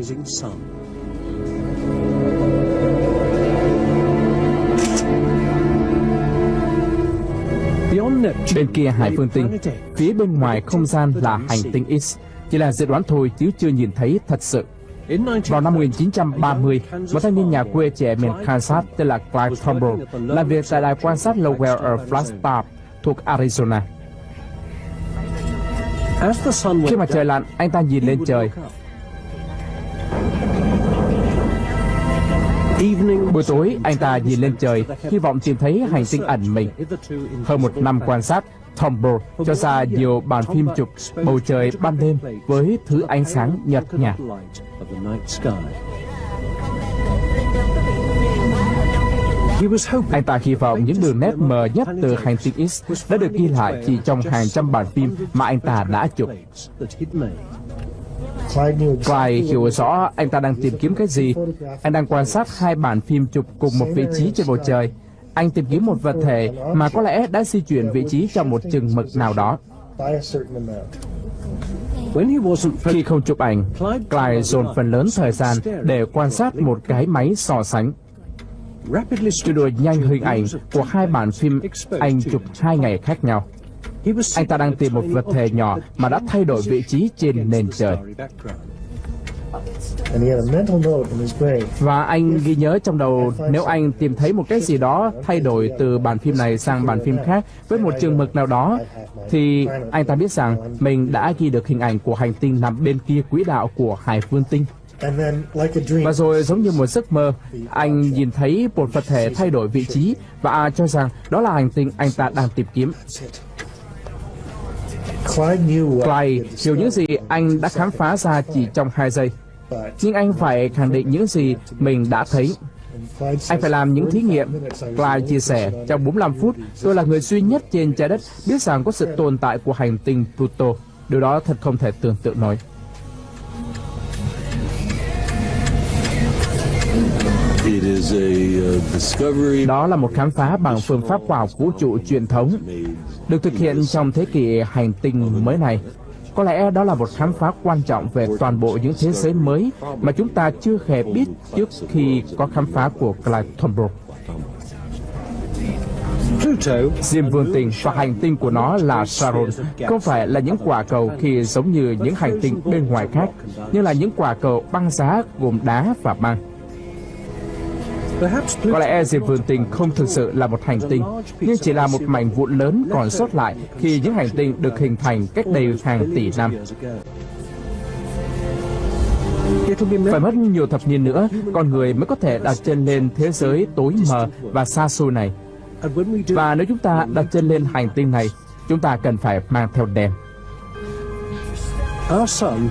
Bên kia Hải Vương Tinh, phía bên ngoài không gian là hành tinh X. Chỉ là dự đoán thôi chứ chưa nhìn thấy thật sự. Vào năm 1930, một thanh niên nhà quê trẻ miền Kansas tên là Clyde Tombaugh làm việc tại đài quan sát Lowell ở Flagstaff thuộc Arizona. Khi mặt trời lặn, anh ta nhìn lên trời. Buổi tối, anh ta nhìn lên trời, hy vọng tìm thấy hành tinh ẩn mình. Hơn một năm quan sát, Tombaugh cho ra nhiều bản phim chụp bầu trời ban đêm với thứ ánh sáng nhợt nhạt. Anh ta hy vọng những đường nét mờ nhất từ hành tinh X đã được ghi lại chỉ trong hàng trăm bản phim mà anh ta đã chụp. Clyde hiểu rõ anh ta đang tìm kiếm cái gì. Anh đang quan sát hai bản phim chụp cùng một vị trí trên bầu trời. Anh tìm kiếm một vật thể mà có lẽ đã di chuyển vị trí trong một chừng mực nào đó. Khi không chụp ảnh, Clyde dồn phần lớn thời gian để quan sát một cái máy so sánh. Chuyển đổi nhanh hình ảnh của hai bản phim anh chụp 2 ngày khác nhau. Anh ta đang tìm một vật thể nhỏ mà đã thay đổi vị trí trên nền trời. Và anh ghi nhớ trong đầu, nếu anh tìm thấy một cái gì đó thay đổi từ bản phim này sang bản phim khác với một chừng mực nào đó, thì anh ta biết rằng mình đã ghi được hình ảnh của hành tinh nằm bên kia quỹ đạo của Hải Vương Tinh. Và rồi giống như một giấc mơ, anh nhìn thấy một vật thể thay đổi vị trí và cho rằng đó là hành tinh anh ta đang tìm kiếm. Clyde hiểu những gì anh đã khám phá ra chỉ trong 2 giây. Nhưng anh phải khẳng định những gì mình đã thấy. Anh phải làm những thí nghiệm. Clyde chia sẻ, trong 45 phút, tôi là người duy nhất trên trái đất biết rằng có sự tồn tại của hành tinh Pluto. Điều đó thật không thể tưởng tượng nổi. Đó là một khám phá bằng phương pháp khoa học vũ trụ truyền thống, được thực hiện trong thế kỷ hành tinh mới này. Có lẽ đó là một khám phá quan trọng về toàn bộ những thế giới mới mà chúng ta chưa hề biết trước khi có khám phá của Clyde Tombaugh. Diêm Vương Tinh và hành tinh của nó là Charon không phải là những quả cầu khi giống như những hành tinh bên ngoài khác, nhưng là những quả cầu băng giá gồm đá và băng. Có lẽ Diêm Vương Tinh không thực sự là một hành tinh, nhưng chỉ là một mảnh vụn lớn còn sót lại khi những hành tinh được hình thành cách đây hàng tỷ năm. Phải mất nhiều thập niên nữa, con người mới có thể đặt chân lên thế giới tối mờ và xa xôi này. Và nếu chúng ta đặt chân lên hành tinh này, chúng ta cần phải mang theo đèn.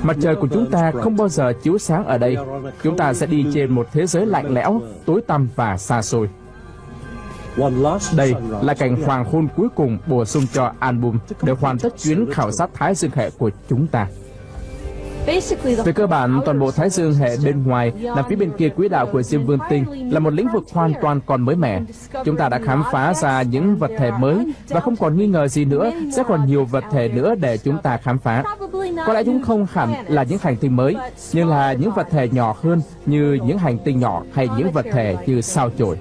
Mặt trời của chúng ta không bao giờ chiếu sáng ở đây. Chúng ta sẽ đi trên một thế giới lạnh lẽo, tối tăm và xa xôi. Đây là cảnh hoàng hôn cuối cùng bổ sung cho album để hoàn tất chuyến khảo sát Thái Dương hệ của chúng ta. Về cơ bản, toàn bộ Thái Dương hệ bên ngoài nằm phía bên kia quỹ đạo của Diêm Vương tinh là một lĩnh vực hoàn toàn còn mới mẻ. Chúng ta đã khám phá ra những vật thể mới và không còn nghi ngờ gì nữa sẽ còn nhiều vật thể nữa để chúng ta khám phá. Có lẽ chúng không hẳn là những hành tinh mới, nhưng là những vật thể nhỏ hơn như những hành tinh nhỏ hay những vật thể như sao chổi.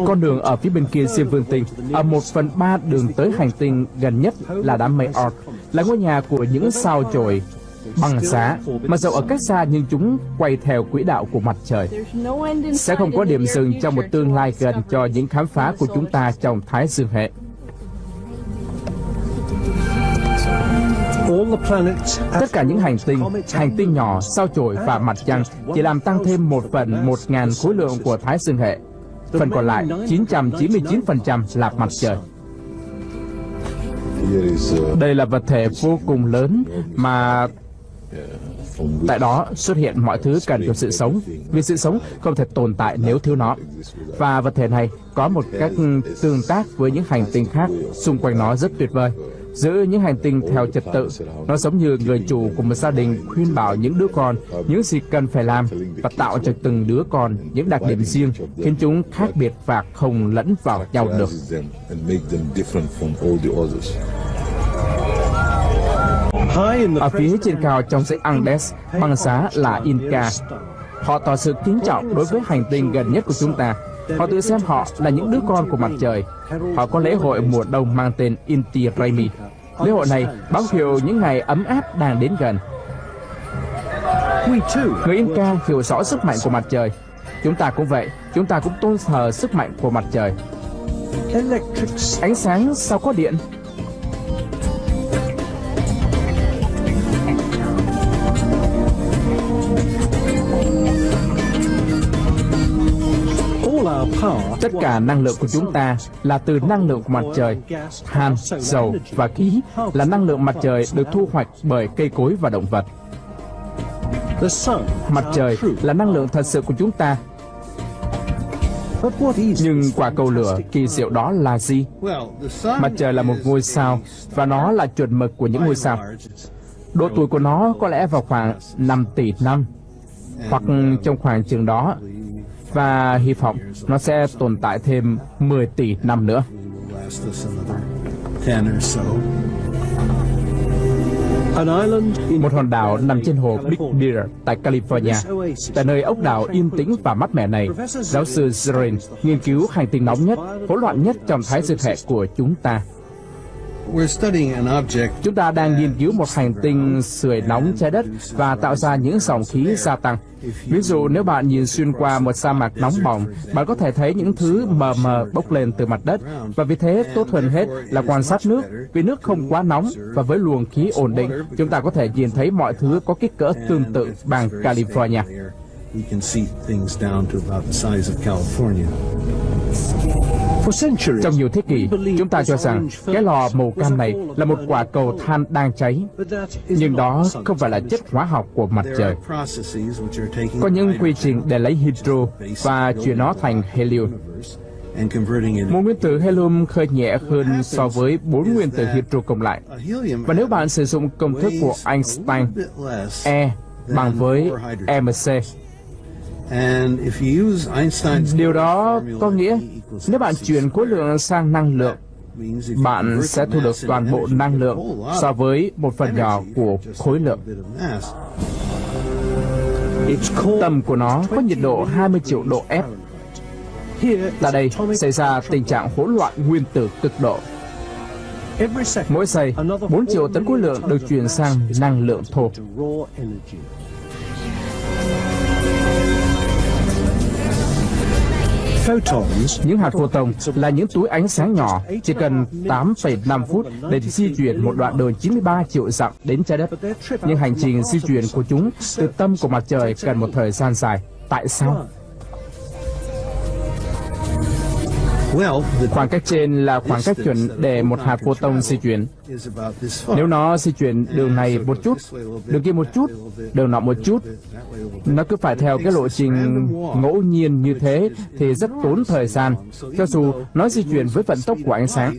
Con đường ở phía bên kia Diêm Vương tinh, ở 1/3 đường tới hành tinh gần nhất là đám mây Oort, là ngôi nhà của những sao chổi băng giá, mà dẫu ở cách xa nhưng chúng quay theo quỹ đạo của mặt trời. Sẽ không có điểm dừng trong một tương lai gần cho những khám phá của chúng ta trong Thái Dương hệ. Tất cả những hành tinh nhỏ, sao chổi và mặt trăng chỉ làm tăng thêm 1/1000 khối lượng của Thái Dương hệ. Phần còn lại, 999% là mặt trời. Đây là vật thể vô cùng lớn mà tại đó xuất hiện mọi thứ cần cho sự sống, vì sự sống không thể tồn tại nếu thiếu nó. Và vật thể này có một cách tương tác với những hành tinh khác xung quanh nó rất tuyệt vời. Giữ những hành tinh theo trật tự, nó giống như người chủ của một gia đình khuyên bảo những đứa con những gì cần phải làm và tạo cho từng đứa con những đặc điểm riêng khiến chúng khác biệt và không lẫn vào nhau được. Ở phía trên cao trong dãy Andes, băng giá là Inca. Họ tỏ sự kính trọng đối với hành tinh gần nhất của chúng ta. Họ tự xem họ là những đứa con của mặt trời. Họ có lễ hội mùa đông mang tên Inti Raymi. Lễ hội này báo hiệu những ngày ấm áp đang đến gần. Người Inca hiểu rõ sức mạnh của mặt trời. Chúng ta cũng vậy, chúng ta cũng tôn thờ sức mạnh của mặt trời. Ánh sáng sao có điện? Tất cả năng lượng của chúng ta là từ năng lượng của mặt trời. Than, dầu và khí là năng lượng mặt trời được thu hoạch bởi cây cối và động vật. Mặt trời là năng lượng thật sự của chúng ta. Nhưng quả cầu lửa kỳ diệu đó là gì? Mặt trời là một ngôi sao và nó là chuẩn mực của những ngôi sao. Độ tuổi của nó có lẽ vào khoảng 5 tỷ năm hoặc trong khoảng chừng đó, và hy vọng nó sẽ tồn tại thêm 10 tỷ năm nữa. Một hòn đảo nằm trên hồ Big Bear tại California. Tại nơi ốc đảo yên tĩnh và mát mẻ này, giáo sư Zren nghiên cứu hành tinh nóng nhất, hỗn loạn nhất trong Thái Dương hệ của chúng ta. Chúng ta đang nghiên cứu một hành tinh sưởi nóng trái đất và tạo ra những dòng khí gia tăng. Ví dụ nếu bạn nhìn xuyên qua một sa mạc nóng bỏng, bạn có thể thấy những thứ mờ mờ bốc lên từ mặt đất. Và vì thế tốt hơn hết là quan sát nước, vì nước không quá nóng và với luồng khí ổn định, chúng ta có thể nhìn thấy mọi thứ có kích cỡ tương tự bang California. Trong nhiều thế kỷ, chúng ta cho rằng cái lò màu cam này là một quả cầu than đang cháy. Nhưng đó không phải là chất hóa học của mặt trời. Có những quy trình để lấy hydro và chuyển nó thành helium. Một nguyên tử helium khơi nhẹ hơn so với 4 nguyên tử hydro cộng lại. Và nếu bạn sử dụng công thức của Einstein, E bằng với mc, điều đó có nghĩa nếu bạn chuyển khối lượng sang năng lượng, bạn sẽ thu được toàn bộ năng lượng so với một phần nhỏ của khối lượng. Tầm của nó có nhiệt độ 20 triệu độ F. Tại đây xảy ra tình trạng hỗn loạn nguyên tử cực độ. Mỗi giây, 4 triệu tấn khối lượng được chuyển sang năng lượng thô. Những hạt photon là những túi ánh sáng nhỏ, chỉ cần 8,5 phút để di chuyển một đoạn đường 93 triệu dặm đến trái đất. Nhưng hành trình di chuyển của chúng từ tâm của mặt trời cần một thời gian dài. Tại sao? Khoảng cách trên là khoảng cách chuẩn để một hạt photon di chuyển. Nếu nó di chuyển đường này một chút, đường kia một chút, đường nọ một chút, nó cứ phải theo cái lộ trình ngẫu nhiên như thế thì rất tốn thời gian, cho dù nó di chuyển với vận tốc của ánh sáng.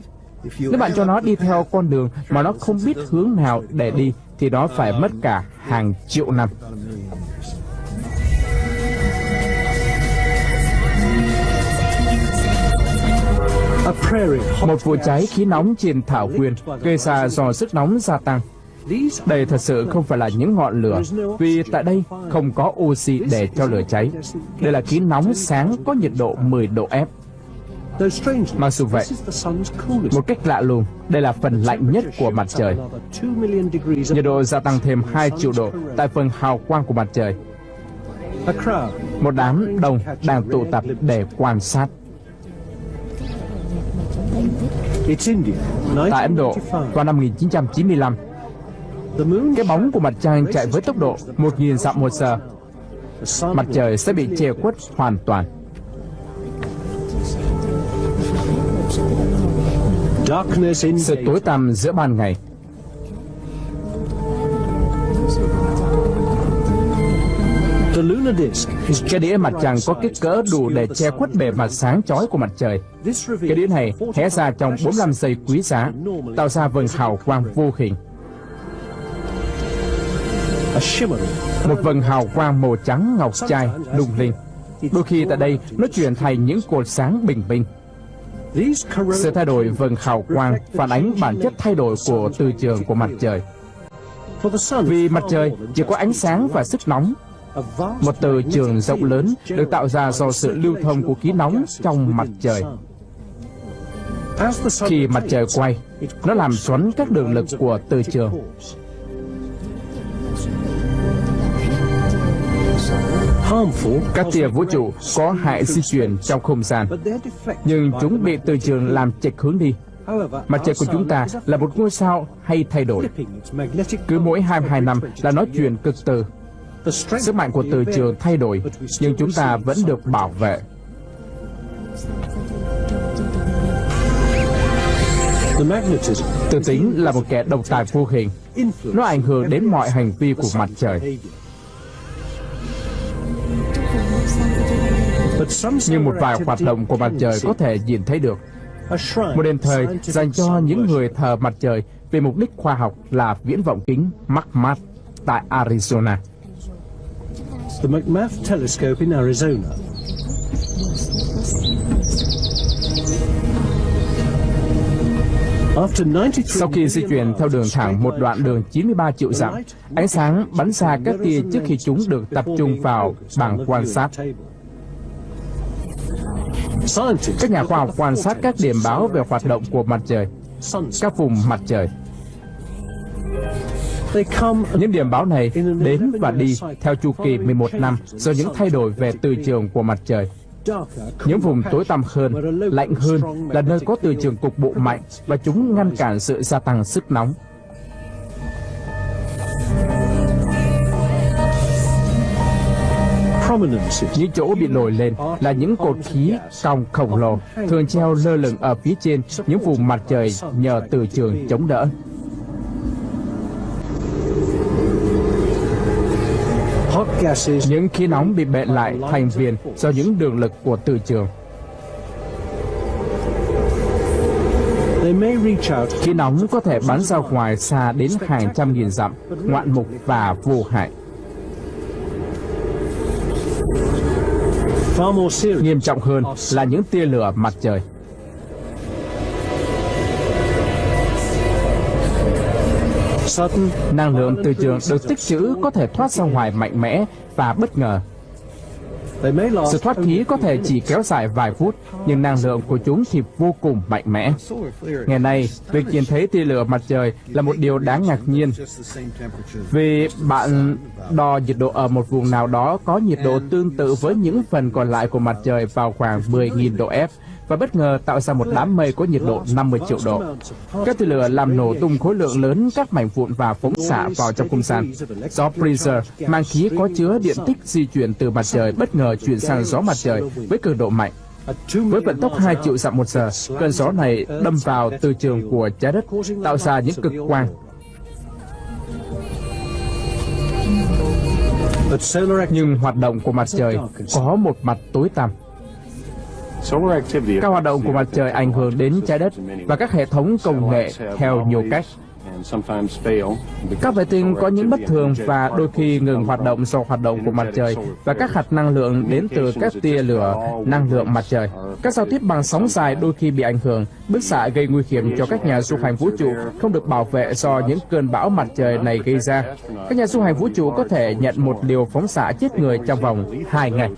Nếu bạn cho nó đi theo con đường mà nó không biết hướng nào để đi, thì nó phải mất cả hàng triệu năm. Một vụ cháy khí nóng trên thảo nguyên gây ra do sức nóng gia tăng. Đây thật sự không phải là những ngọn lửa, vì tại đây không có oxy để cho lửa cháy. Đây là khí nóng sáng có nhiệt độ 10 độ F. Mặc dù vậy, một cách lạ lùng, đây là phần lạnh nhất của mặt trời. Nhiệt độ gia tăng thêm 2 triệu độ tại phần hào quang của mặt trời. Một đám đông đang tụ tập để quan sát. Tại Ấn Độ, vào năm 1995, cái bóng của mặt trăng chạy với tốc độ 1.000 dặm một giờ. Mặt trời sẽ bị che khuất hoàn toàn. Sự tối tăm giữa ban ngày. Cái đĩa mặt trăng có kích cỡ đủ để che khuất bề mặt sáng chói của mặt trời. Cái đĩa này hé ra trong 45 giây quý giá, tạo ra vầng hào quang vô hình. Một vầng hào quang màu trắng ngọc trai lung linh. Đôi khi tại đây nó chuyển thành những cột sáng bình minh. Sự thay đổi vầng hào quang phản ánh bản chất thay đổi của từ trường của mặt trời. Vì mặt trời chỉ có ánh sáng và sức nóng. Một từ trường rộng lớn được tạo ra do sự lưu thông của khí nóng trong mặt trời. Khi mặt trời quay, nó làm xoắn các đường lực của từ trường. Các tia vũ trụ có hại di chuyển trong không gian, nhưng chúng bị từ trường làm chệch hướng đi. Mặt trời của chúng ta là một ngôi sao hay thay đổi. Cứ mỗi 22 năm là nó chuyển cực từ. Sức mạnh của từ trường thay đổi, nhưng chúng ta vẫn được bảo vệ. Từ tính là một kẻ độc tài vô hình. Nó ảnh hưởng đến mọi hành vi của mặt trời. Nhưng một vài hoạt động của mặt trời có thể nhìn thấy được. Một đền thờ dành cho những người thờ mặt trời vì mục đích khoa học là viễn vọng kính McMath tại Arizona. The McMath Telescope in Arizona. Sau khi di chuyển theo đường thẳng một đoạn đường 93 triệu dặm, ánh sáng bắn ra các tia trước khi chúng được tập trung vào bảng quan sát. Các nhà khoa học quan sát các điểm báo về hoạt động của mặt trời, các vùng mặt trời. Những điểm báo này đến và đi theo chu kỳ 11 năm do những thay đổi về từ trường của mặt trời. Những vùng tối tăm hơn, lạnh hơn là nơi có từ trường cục bộ mạnh và chúng ngăn cản sự gia tăng sức nóng. Những chỗ bị nổi lên là những cột khí cong khổng lồ, thường treo lơ lửng ở phía trên những vùng mặt trời nhờ từ trường chống đỡ. Những khí nóng bị bện lại thành viền do những đường lực của từ trường. Khí nóng có thể bắn ra ngoài xa đến hàng trăm nghìn dặm, ngoạn mục và vô hại. Nghiêm trọng hơn là những tia lửa mặt trời. Năng lượng từ trường được tích trữ có thể thoát ra ngoài mạnh mẽ và bất ngờ. Sự thoát khí có thể chỉ kéo dài vài phút, nhưng năng lượng của chúng thì vô cùng mạnh mẽ. Ngày nay, việc nhìn thấy tia lửa mặt trời là một điều đáng ngạc nhiên. Vì bạn đo nhiệt độ ở một vùng nào đó có nhiệt độ tương tự với những phần còn lại của mặt trời vào khoảng 10.000 độ F, và bất ngờ tạo ra một đám mây có nhiệt độ 50 triệu độ. Các tia lửa làm nổ tung khối lượng lớn các mảnh vụn và phóng xạ vào trong không gian. Gió Breezer mang khí có chứa điện tích di chuyển từ mặt trời bất ngờ chuyển sang gió mặt trời với cường độ mạnh. Với vận tốc 2 triệu dặm một giờ, cơn gió này đâm vào từ trường của trái đất, tạo ra những cực quang. Nhưng hoạt động của mặt trời có một mặt tối tăm. Các hoạt động của mặt trời ảnh hưởng đến trái đất và các hệ thống công nghệ theo nhiều cách. Các vệ tinh có những bất thường và đôi khi ngừng hoạt động do hoạt động của mặt trời và các hạt năng lượng đến từ các tia lửa năng lượng mặt trời. Các giao tiếp bằng sóng dài đôi khi bị ảnh hưởng. Bức xạ gây nguy hiểm cho các nhà du hành vũ trụ không được bảo vệ do những cơn bão mặt trời này gây ra. Các nhà du hành vũ trụ có thể nhận một liều phóng xạ chết người trong vòng 2 ngày.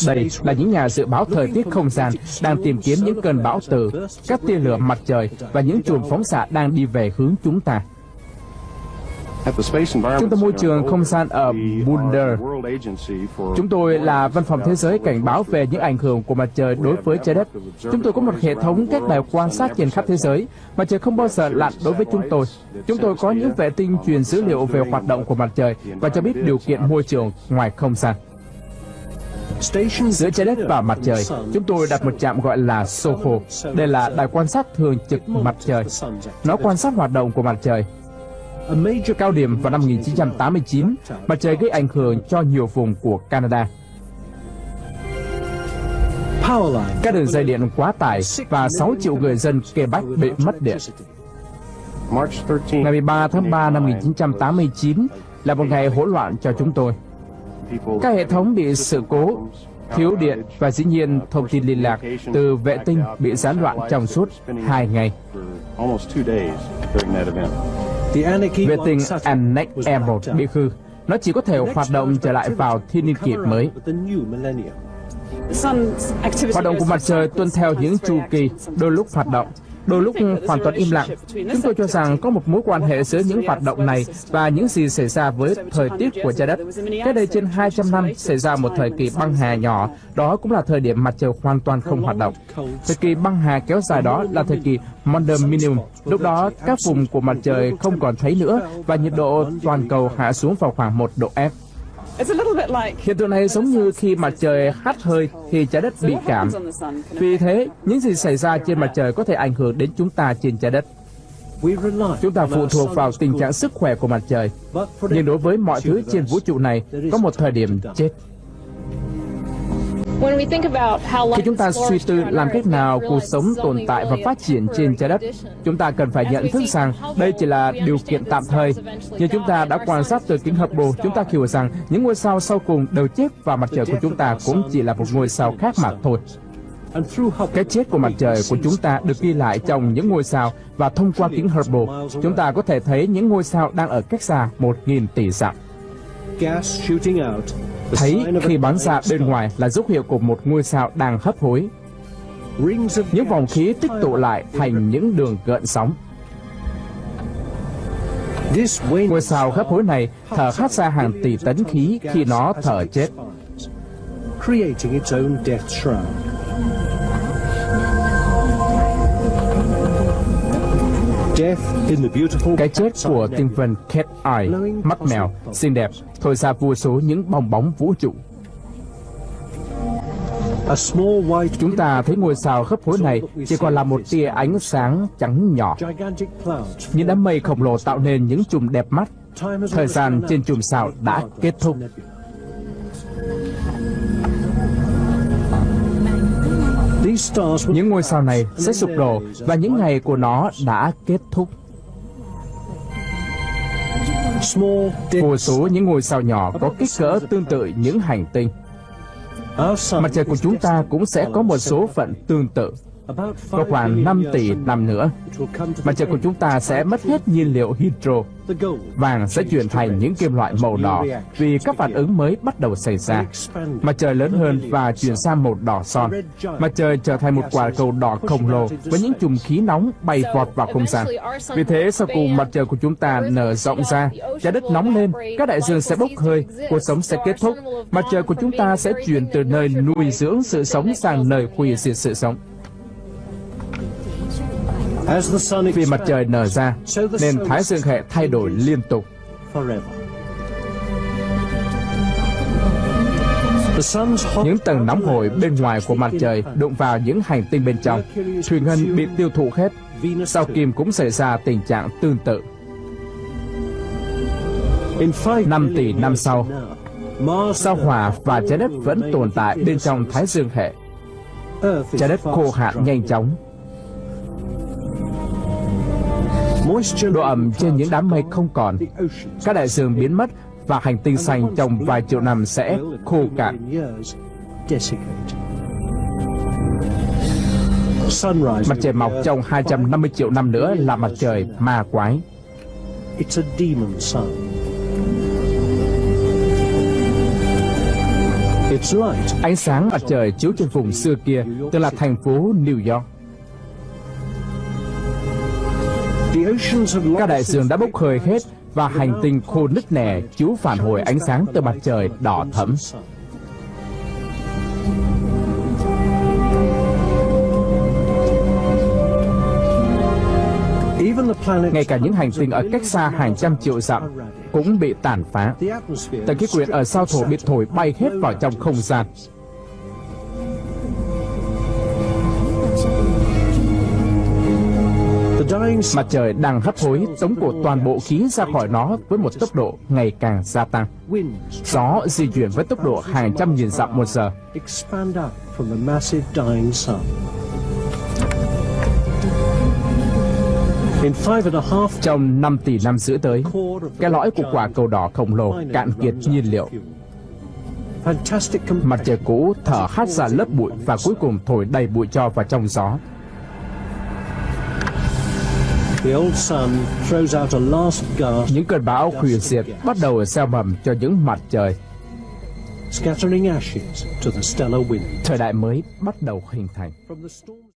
Đây là những nhà dự báo thời tiết không gian đang tìm kiếm những cơn bão từ các tia lửa mặt trời và những chùm phóng xạ đang đi về hướng chúng ta. Trung tâm môi trường không gian ở Boulder, chúng tôi là văn phòng thế giới cảnh báo về những ảnh hưởng của mặt trời đối với trái đất. Chúng tôi có một hệ thống các đài quan sát trên khắp thế giới. Mặt trời không bao giờ lặn đối với chúng tôi. Chúng tôi có những vệ tinh truyền dữ liệu về hoạt động của mặt trời và cho biết điều kiện môi trường ngoài không gian. Giữa trái đất và mặt trời, chúng tôi đặt một trạm gọi là SOHO. Đây là đài quan sát thường trực mặt trời. Nó quan sát hoạt động của mặt trời. Cao điểm vào năm 1989, mặt trời gây ảnh hưởng cho nhiều vùng của Canada. Các đường dây điện quá tải và 6 triệu người dân Quebec bị mất điện. Ngày 13 tháng 3 năm 1989 là một ngày hỗn loạn cho chúng tôi. Các hệ thống bị sự cố, thiếu điện và dĩ nhiên thông tin liên lạc từ vệ tinh bị gián đoạn trong suốt 2 ngày. Vệ tinh Anik M1 bị hư. Nó chỉ có thể hoạt động trở lại vào thiên niên kỷ mới. Hoạt động của mặt trời tuân theo những chu kỳ, đôi lúc hoạt động, đôi lúc hoàn toàn im lặng. Chúng tôi cho rằng có một mối quan hệ giữa những hoạt động này và những gì xảy ra với thời tiết của trái đất. Cách đây trên 200 năm xảy ra một thời kỳ băng hà nhỏ, đó cũng là thời điểm mặt trời hoàn toàn không hoạt động. Thời kỳ băng hà kéo dài đó là thời kỳ Maunder Minimum. Lúc đó các vùng của mặt trời không còn thấy nữa và nhiệt độ toàn cầu hạ xuống vào khoảng 1 độ F. Hiện tượng này giống như khi mặt trời hắt hơi thì trái đất bị cảm. Vì thế, những gì xảy ra trên mặt trời có thể ảnh hưởng đến chúng ta trên trái đất. Chúng ta phụ thuộc vào tình trạng sức khỏe của mặt trời. Nhưng đối với mọi thứ trên vũ trụ này, có một thời điểm chết. Khi chúng ta suy tư làm cách nào cuộc sống tồn tại và phát triển trên trái đất, chúng ta cần phải nhận thức rằng đây chỉ là điều kiện tạm thời. Như chúng ta đã quan sát từ kính Hubble, chúng ta hiểu rằng những ngôi sao sau cùng đều chết và mặt trời của chúng ta cũng chỉ là một ngôi sao khác mà thôi. Cái chết của mặt trời của chúng ta được ghi lại trong những ngôi sao và thông qua kính Hubble, chúng ta có thể thấy những ngôi sao đang ở cách xa 1.000 tỷ dặm. Thấy khi bắn ra bên ngoài là dấu hiệu của một ngôi sao đang hấp hối. Những vòng khí tích tụ lại thành những đường gợn sóng. Ngôi sao hấp hối này thở hắt ra hàng tỷ tấn khí khi nó thở chết. Cái chết của tinh vân Cat Eye, mắt mèo, xinh đẹp, thổi ra vô số những bong bóng vũ trụ. Chúng ta thấy ngôi sao hấp hối này chỉ còn là một tia ánh sáng trắng nhỏ. Những đám mây khổng lồ tạo nên những chùm đẹp mắt. Thời gian trên chùm sao đã kết thúc. Những ngôi sao này sẽ sụp đổ và những ngày của nó đã kết thúc. Vô số những ngôi sao nhỏ có kích cỡ tương tự những hành tinh. Mặt trời của chúng ta cũng sẽ có một số phận tương tự. Vào khoảng 5 tỷ năm nữa, mặt trời của chúng ta sẽ mất hết nhiên liệu hydro. Vàng sẽ chuyển thành những kim loại màu đỏ vì các phản ứng mới bắt đầu xảy ra. Mặt trời lớn hơn và chuyển sang màu đỏ son. Mặt trời trở thành một quả cầu đỏ khổng lồ với những chùm khí nóng bay vọt vào không gian. Vì thế, sau cùng mặt trời của chúng ta nở rộng ra, trái đất nóng lên, các đại dương sẽ bốc hơi, cuộc sống sẽ kết thúc. Mặt trời của chúng ta sẽ chuyển từ nơi nuôi dưỡng sự sống sang nơi hủy diệt sự sống. Vì mặt trời nở ra, nên thái dương hệ thay đổi liên tục. Những tầng nóng hổi bên ngoài của mặt trời đụng vào những hành tinh bên trong. Thủy ngân bị tiêu thụ hết. Sao Kim cũng xảy ra tình trạng tương tự. 5 tỷ năm sau, Sao Hỏa và Trái Đất vẫn tồn tại bên trong Thái Dương hệ. Trái Đất khô hạn nhanh chóng. Độ ẩm trên những đám mây không còn. Các đại dương biến mất và hành tinh xanh trong vài triệu năm sẽ khô cạn. Mặt trời mọc trong 250 triệu năm nữa là mặt trời ma quái. Ánh sáng mặt trời chiếu trên vùng xưa kia, tức là thành phố New York. Các đại dương đã bốc hơi hết và hành tinh khô nứt nẻ chiếu phản hồi ánh sáng từ mặt trời đỏ thẫm. Ngay cả những hành tinh ở cách xa hàng trăm triệu dặm cũng bị tàn phá. Tầng khí quyển ở sao Thổ bị thổi bay hết vào trong không gian. Mặt trời đang hấp hối tống cổ toàn bộ khí ra khỏi nó với một tốc độ ngày càng gia tăng. Gió di chuyển với tốc độ hàng trăm nghìn dặm một giờ. Trong 5 tỷ năm rưỡi tới, cái lõi của quả cầu đỏ khổng lồ cạn kiệt nhiên liệu. Mặt trời cũ thở hắt ra lớp bụi và cuối cùng thổi đầy bụi tro vào trong gió. Những cơn bão hủy diệt bắt đầu gieo mầm cho những mặt trời. Thời đại mới bắt đầu hình thành.